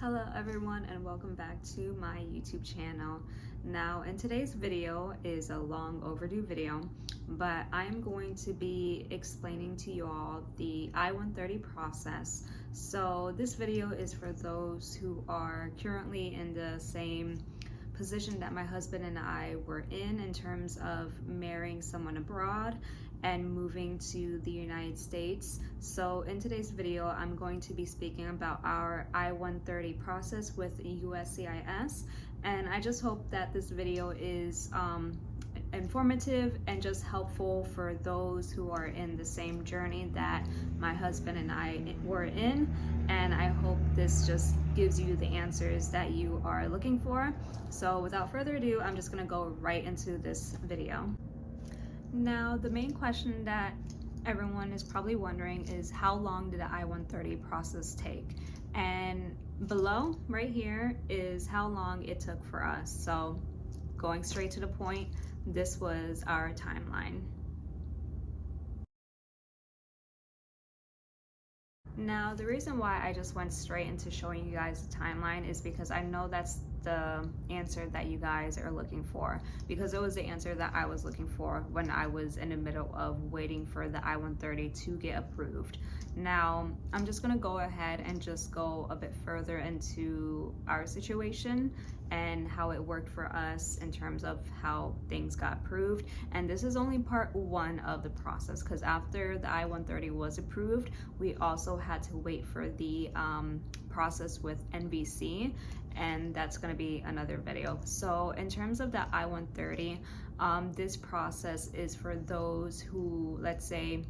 Hello everyone and welcome back to my YouTube channel. Now in today's video is a long overdue video, but I'm going to be explaining to you all the I-130 process. So this video is for those who are currently in the same position that my husband and I were in terms of marrying someone abroad and moving to the United States. So in today's video, I'm going to be speaking about our I-130 process with USCIS, and I just hope that this video is informative and just helpful for those who are in the same journey that my husband and I were in, and I hope this just gives you the answers that you are looking for. So without further ado, I'm just gonna go right into this video. Now, the main question that everyone is probably wondering is how long did the I-130 process take? And below right here is how long it took for us. So going straight to the point, this was our timeline. Now, the reason why I just went straight into showing you guys the timeline is because I know that's the answer that you guys are looking for, because it was the answer that I was looking for when I was in the middle of waiting for the I-130 to get approved. Now, I'm just gonna go ahead and just go a bit further into our situation and how it worked for us in terms of how things got approved. And this is only part one of the process, because after the I-130 was approved, we also had to wait for the process with NBC, and that's going to be another video. So in terms of the I-130, this process is for those who, let's say,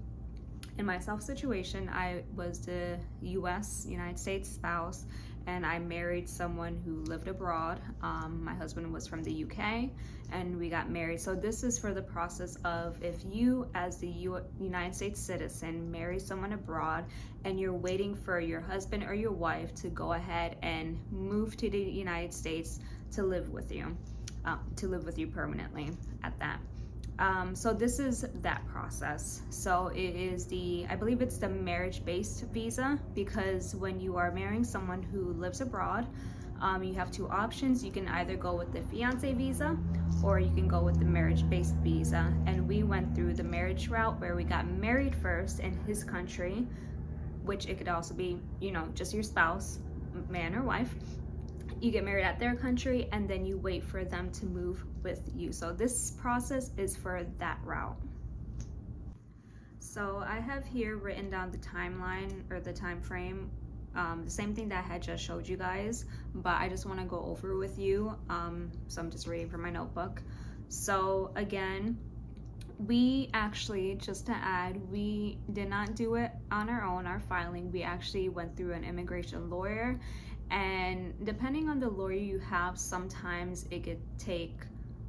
in my situation, I was the United States spouse, and I married someone who lived abroad. My husband was from the UK, and we got married. So this is for the process of if you, as the United States citizen, marry someone abroad and you're waiting for your husband or your wife to go ahead and move to the United States to live with you permanently at that. So this is that process. So it is I believe it's the marriage-based visa, because when you are marrying someone who lives abroad, you have two options. You can either go with the fiance visa or you can go with the marriage-based visa. And we went through the marriage route where we got married first in his country, which it could also be, just your spouse, man or wife. You get married at their country and then you wait for them to move with you. So this process is for that route. So I have here written down the timeline or the time frame, the same thing that I had just showed you guys, but I just want to go over with you. So I'm just reading from my notebook. So again, we actually, just to add, we did not do it on our own, our filing. We actually went through an immigration lawyer, and depending on the lawyer you have, sometimes it could take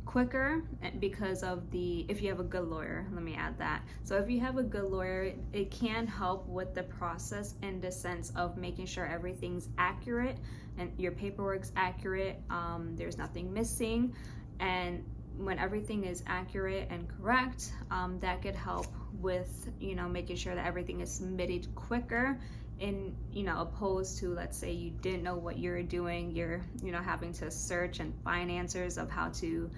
quicker because of if you have a good lawyer, let me add that. So if you have a good lawyer, it can help with the process in the sense of making sure everything's accurate and your paperwork's accurate, there's nothing missing. And when everything is accurate and correct, that could help with making sure that everything is submitted quicker, in opposed to, let's say, you didn't know what you're doing, you're having to search and find answers of how to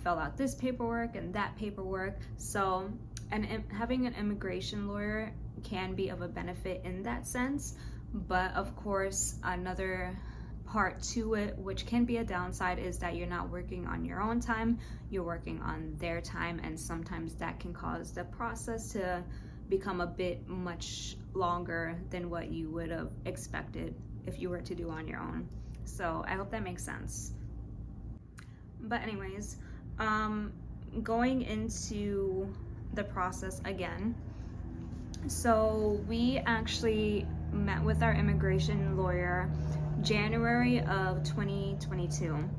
fill out this paperwork and that paperwork. So having an immigration lawyer can be of a benefit in that sense, but of course another part to it, which can be a downside, is that you're not working on your own time, you're working on their time, and sometimes that can cause the process to become a bit much longer than what you would have expected if you were to do on your own. So I hope that makes sense. But anyways, going into the process again, so we actually met with our immigration lawyer January of 2022,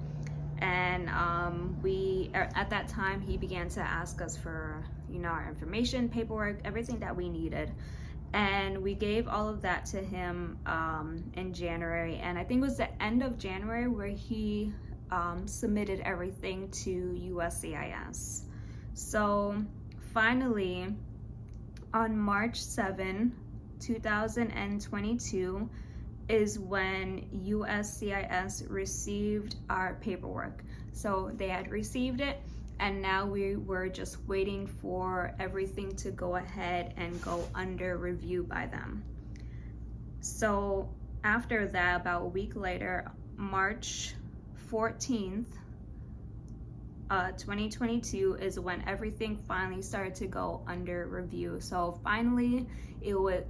and at that time he began to ask us for our information, paperwork, everything that we needed, and we gave all of that to him in January, and I think it was the end of January where he submitted everything to USCIS. So finally, on March 7, 2022, is when USCIS received our paperwork. So they had received it, and now we were just waiting for everything to go ahead and go under review by them. So after that, about a week later, March 14th, 2022 is when everything finally started to go under review. So finally,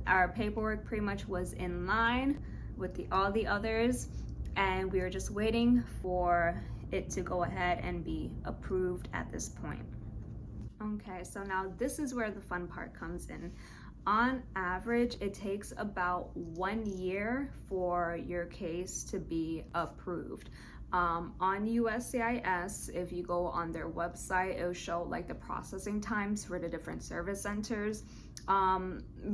our paperwork pretty much was in line with all the others, and we were just waiting for it to go ahead and be approved at this point. Okay, so now this is where the fun part comes in. On average, it takes about 1 year for your case to be approved. On USCIS, if you go on their website, it'll show like the processing times for the different service centers.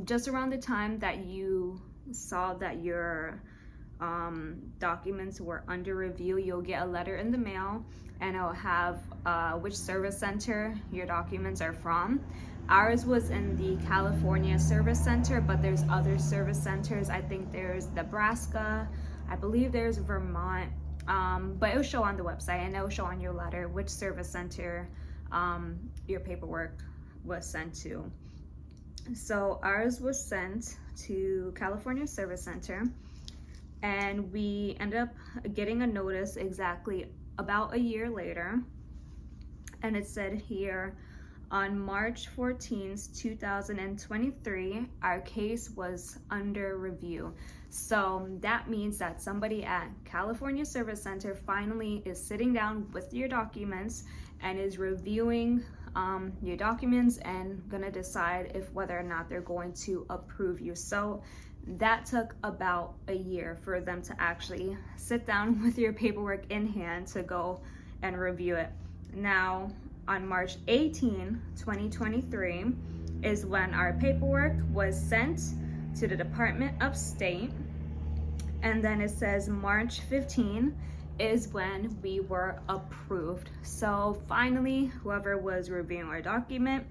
Just around the time that you saw that your documents were under review, you'll get a letter in the mail, and it'll have which service center your documents are from. Ours was in the California Service Center, but there's other service centers. I think there's Nebraska, I believe there's Vermont, but it'll show on the website, and it'll show on your letter which service center your paperwork was sent to. So ours was sent to California Service Center, and we ended up getting a notice exactly about a year later, and it said here, on March 14th, 2023, our case was under review. So that means that somebody at California Service Center finally is sitting down with your documents and is reviewing your documents and gonna decide if whether or not they're going to approve you. So that took about a year for them to actually sit down with your paperwork in hand to go and review it. Now, on March 18, 2023 is when our paperwork was sent to the Department of State, and then it says March 15 is when we were approved. So finally, whoever was reviewing our document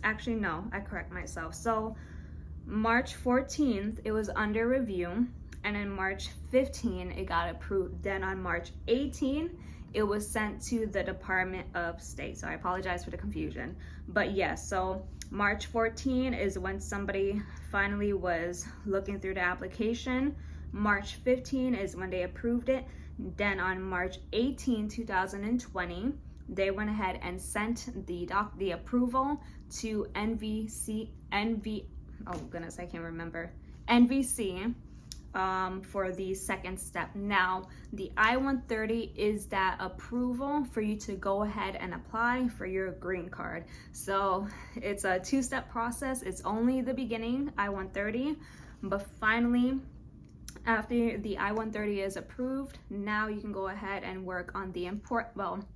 actually no, I correct myself. So March 14th, it was under review, and then March 15, it got approved. Then on March 18, it was sent to the Department of State. So I apologize for the confusion. But yes, so March 14 is when somebody finally was looking through the application. March 15 is when they approved it. Then on March 18, 2020, they went ahead and sent the approval to NVC, for the second step. Now, the I-130 is that approval for you to go ahead and apply for your green card. So it's a two-step process. It's only the beginning, I-130, but finally, after the I-130 is approved, now you can go ahead and work on the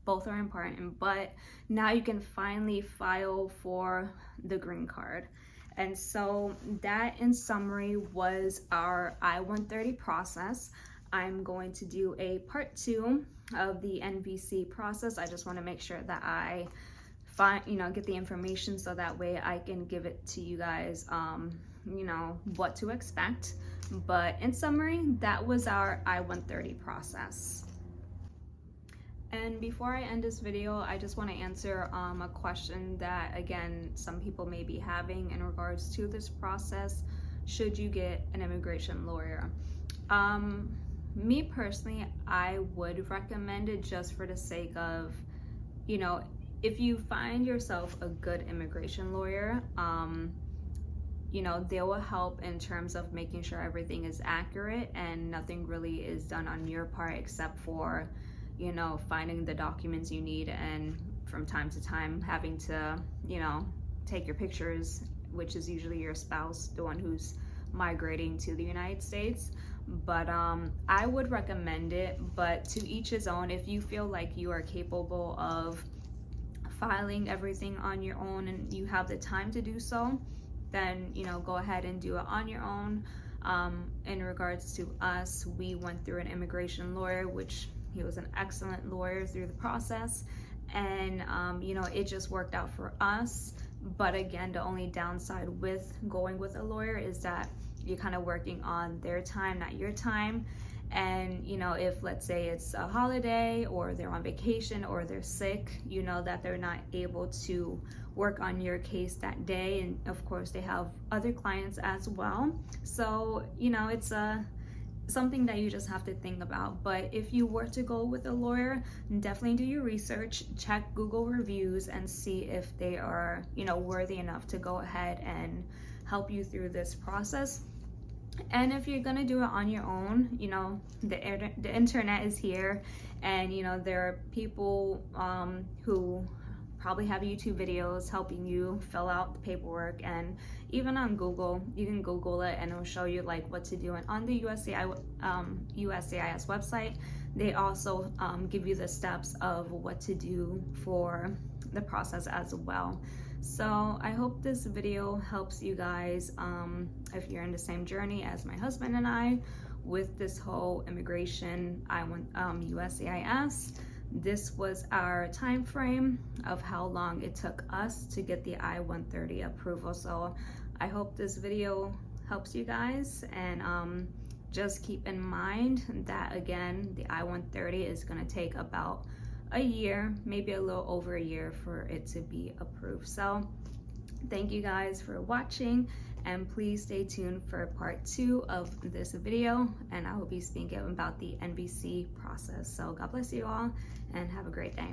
both are important, but now you can finally file for the green card. And so that, in summary, was our I-130 process. I'm going to do a part 2 of the NVC process. I just want to make sure that I get the information so that way I can give it to you guys, what to expect. But in summary, that was our I-130 process. And before I end this video, I just want to answer a question that, again, some people may be having in regards to this process. Should you get an immigration lawyer? Me personally, I would recommend it just for the sake of, if you find yourself a good immigration lawyer, they will help in terms of making sure everything is accurate and nothing really is done on your part except for finding the documents you need, and from time to time having to, take your pictures, which is usually your spouse, the one who's migrating to the United States. But I would recommend it, but to each his own. If you feel like you are capable of filing everything on your own and you have the time to do so, then, go ahead and do it on your own. In regards to us, we went through an immigration lawyer, which he was an excellent lawyer through the process, and it just worked out for us But again, the only downside with going with a lawyer is that you're kind of working on their time, not your time. And you know, if let's say it's a holiday or they're on vacation or they're sick, you know that they're not able to work on your case that day. And of course they have other clients as well. So you know, it's something that you just have to think about. But if you were to go with a lawyer, definitely do your research, check Google reviews, and see if they are, you know, worthy enough to go ahead and help you through this process. And if you're gonna do it on your own, you know, the internet is here, and you know, there are people who probably have YouTube videos helping you fill out the paperwork. And even on Google, you can Google it and it'll show you like what to do. And on the USCIS website, they also give you the steps of what to do for the process as well. So I hope this video helps you guys if you're in the same journey as my husband and I with this whole immigration USCIS. This was our time frame of how long it took us to get the I-130 approval. So I hope this video helps you guys, and just keep in mind that again, the I-130 is going to take about a year, maybe a little over a year for it to be approved. So thank you guys for watching, and please stay tuned for part 2 of this video, and I will be speaking about the NVC process. So God bless you all and have a great day.